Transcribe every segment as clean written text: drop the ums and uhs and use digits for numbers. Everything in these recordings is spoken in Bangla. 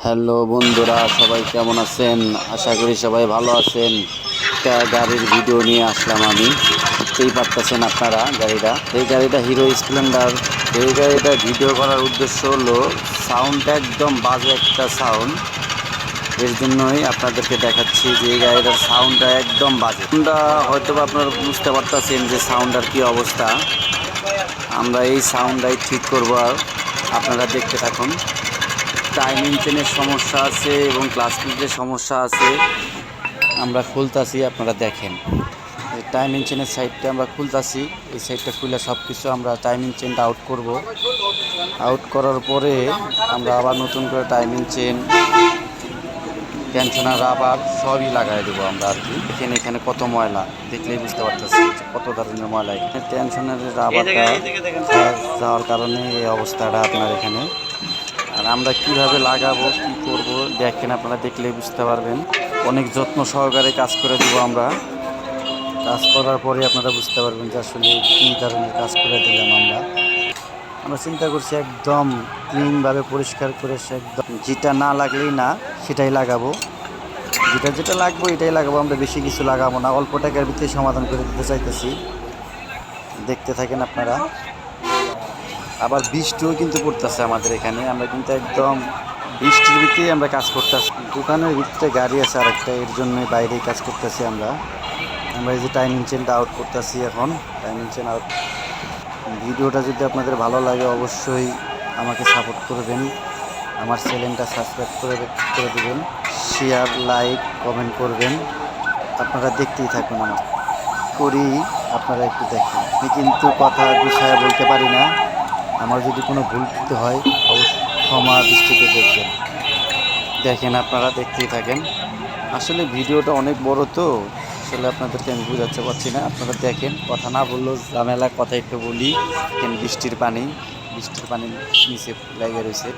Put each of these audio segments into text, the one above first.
হ্যালো বন্ধুরা, সবাই কেমন আছেন? আশা করি সবাই ভালো আছেন। একটা গাড়ির ভিডিও নিয়ে আসলাম আমি। দেখতেই পারতেছেন আপনারা এই গাড়িটা হিরো স্প্লেন্ডার। এই গাড়িটা ভিডিও করার উদ্দেশ্য হলো সাউন্ডটা একদম বাজে একটা সাউন্ড। এর জন্যই আপনাদেরকে দেখাচ্ছি যে এই গাড়িটার সাউন্ডটা একদম বাজে। সাউন্ডটা হয়তো আপনারা বুঝতে পারতেছেন যে সাউন্ডটার কী অবস্থা। আমরা এই সাউন্ডটাই ঠিক করব, আর আপনারা দেখতে থাকুন। টাইমিং চেনের সমস্যা আছে এবং ক্লাস প্লেটের সমস্যা আছে। আমরা খুলতাছি, আপনারা দেখেন। এই টাইমিং চেনের সাইডটা আমরা খুলতাছি। এই সাইডটা খুলে সব কিছু আমরা টাইমিং চেনটা আউট করব। আউট করার পরে আমরা আবার নতুন করে টাইমিং চেন, টেনশনার রাবার সবই লাগাই দেবো আমরা আর কি। এখানে কত ময়লা দেখলেই বুঝতে পারতেছি কত ধরনের ময়লা। এখানে টেনশনের রাবারটা যাওয়ার কারণে এই অবস্থাটা আপনার এখানে। আর আমরা কিভাবে লাগাবো, কি করব দেখেন, আপনারা দেখলেই বুঝতে পারবেন। অনেক যত্ন সহকারে কাজ করে দেবো আমরা। কাজ করার পরে আপনারা বুঝতে পারবেন যে আসলে কী ধরনের কাজ করে দিলাম আমরা চিন্তা করছি একদম ক্লিনভাবে পরিষ্কার করে একদম যেটা না লাগলেই না সেটাই লাগাবো। যেটা লাগবো এটাই লাগাবো, আমরা বেশি কিছু লাগাবো না। অল্প টাকার ভিতরে সমাধান করে দিতে চাইতেছি। দেখতে থাকেন আপনারা। আবার বৃষ্টিও কিন্তু পড়তেছে আমাদের এখানে। আমরা কিন্তু একদম বৃষ্টির ভিতরেই আমরা কাজ করতেছি। দোকানের ভিতরে গাড়ি আছে আরেকটা, এর জন্যই বাইরেই কাজ করতেছি আমরা এই যে টাইমিং চেনটা আউট করতেছি এখন। Timing chain out. ভিডিওটা যদি আপনাদের ভালো লাগে অবশ্যই আমাকে সাপোর্ট করবেন। আমার চ্যানেলটা সাবস্ক্রাইব করে দেবেন। শেয়ার, লাইক, কমেন্ট করবেন। আপনারা দেখতেই থাকুন আমার করি, আপনারা একটু দেখেন। আমি কিন্তু কথা বিষয়ে বলতে পারি না। আমার যদি কোনো ভুল ত্রুটি হয় অবশ্যই ক্ষমা দৃষ্টিতে দেখবেন। দেখেন, আপনারা দেখতেই থাকেন। আসলে ভিডিওটা অনেক বড় তো, আসলে আপনাদেরকে আমি বোঝাতে পারছি না। আপনারা দেখেন, কথা না বললেও ঝামেলা, কথা একটু বলি। দেখেন বৃষ্টির পানি নিচে লেগে রয়েছে।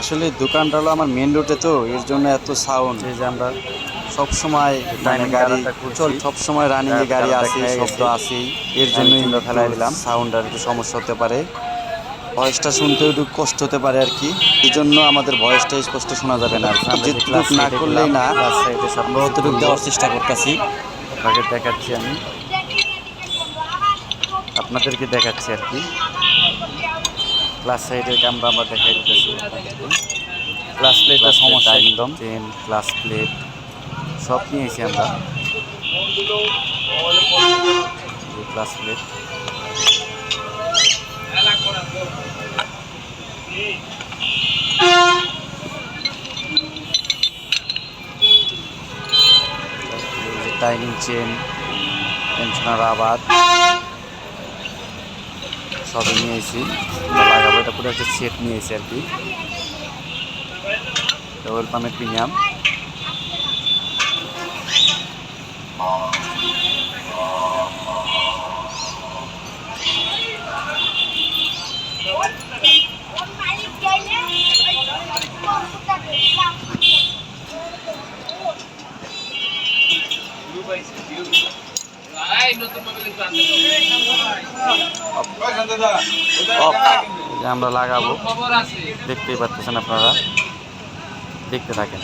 আসলে দোকানটা হলো আমার মেন রোডে তো, এর জন্য এত সাউন্ড। এই যে আমরা সবসময় গাড়ি চল, সবসময় রানিংয়ে গাড়ি আছে, শব্দ আছেই। এর জন্যই ফেলাই দিলাম। সাউন্ডের একটু সমস্যা হতে পারে, ভয়েসটা শুনতে একটু কষ্ট হতে পারে আর কি। এই জন্য আমাদের ভয়েসটা স্পষ্ট শোনা যাবে না। যেটুকু না করলেই না, আমরা অতটুকু দেওয়ার চেষ্টা করতেছি। আপনাকে দেখাচ্ছি, আমি আপনাদেরকে দেখাচ্ছি আর কি। ক্লাস সাইডের ক্যামেরা আমরা দেখাই দিতেছি আপনাদেরকে। ক্লাস প্লেটের সমস্যা একদম। চেন, ক্লাস প্লেট সব নিয়েছি আমরা। Class plate timing chain, tensioner rubber সবই নিয়েছি। লাগাবো, এটা পুরো একটা সেট নিয়েছি আর কি। ওয়েল পামের প্রিমিয়াম। আমরা লাগাবো, দেখতেই পাচ্ছেন আপনারা, দেখতে থাকেন।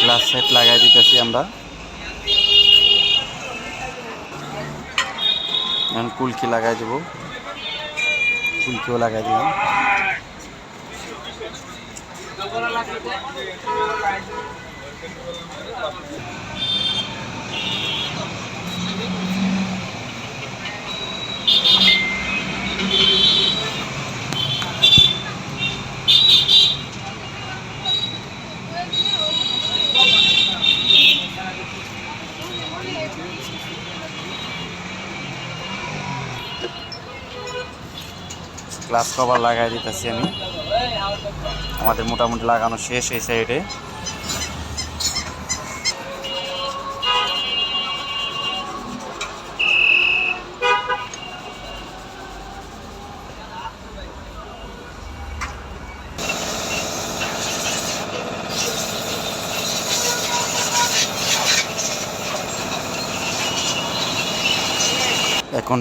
গ্লাস সেট লাগাই দিতেছি আমরা। এখন কুলকি লাগাই দেবো, কুলকিও লাগাই দিলাম। গ্লাস কভার লাগাই দিতেছি আমি। আমাদের মোটামুটি লাগানো শেষ এই সাইডে। এখন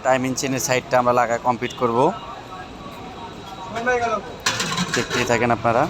টাইমিং চেনের সাইডটা আমরা লাগা কমপ্লিট করব। দেখতেই থাকেন আপনারা।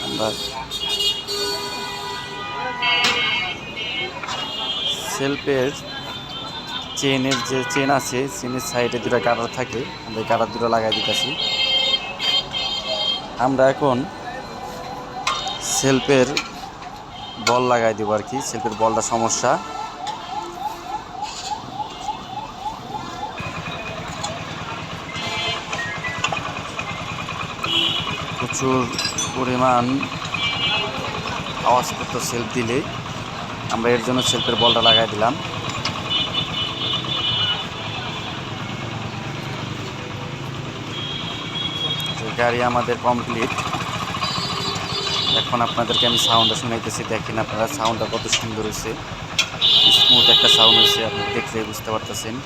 আমরা সেলফের চেনের যে চেন আছে, চেনের সাইডে দুটো গার্ডার থাকে, আমরা এই গার্ডার দুটো লাগাই দিতেছি। আমরা এখন সেলফের বল লাগাই দেবো আর কি। সেলফের বলটা সমস্যা। প্রচুর পরিমাণ আওয়াজ করতো সেলফ দিলে, আমরা এর জন্য সেলফের বলটা লাগাই দিলাম। গাড়ি আমাদের কমপ্লিট। এখন আপনাদেরকে আমি সাউন্ডটা শুনাইতেছি, দেখেন আপনারা সাউন্ডটা কত সুন্দর হয়েছে, স্মুথ একটা সাউন্ড হয়েছে, আপনি দেখলে বুঝতে পারতেছেন।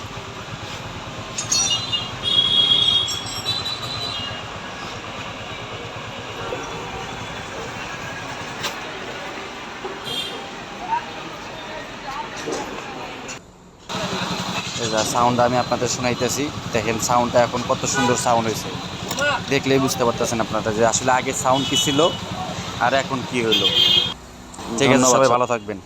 সাউন্ডটা আমি আপনাদের শোনাইতেছি, দেখেন সাউন্ডটা এখন কত সুন্দর সাউন্ড হয়েছে, দেখলেই বুঝতে পারতেছেন আপনারা যে আসলে আগে সাউন্ড কি ছিল আর এখন কি হলো। ঠিক আছে, সবাই ভালো থাকবেন।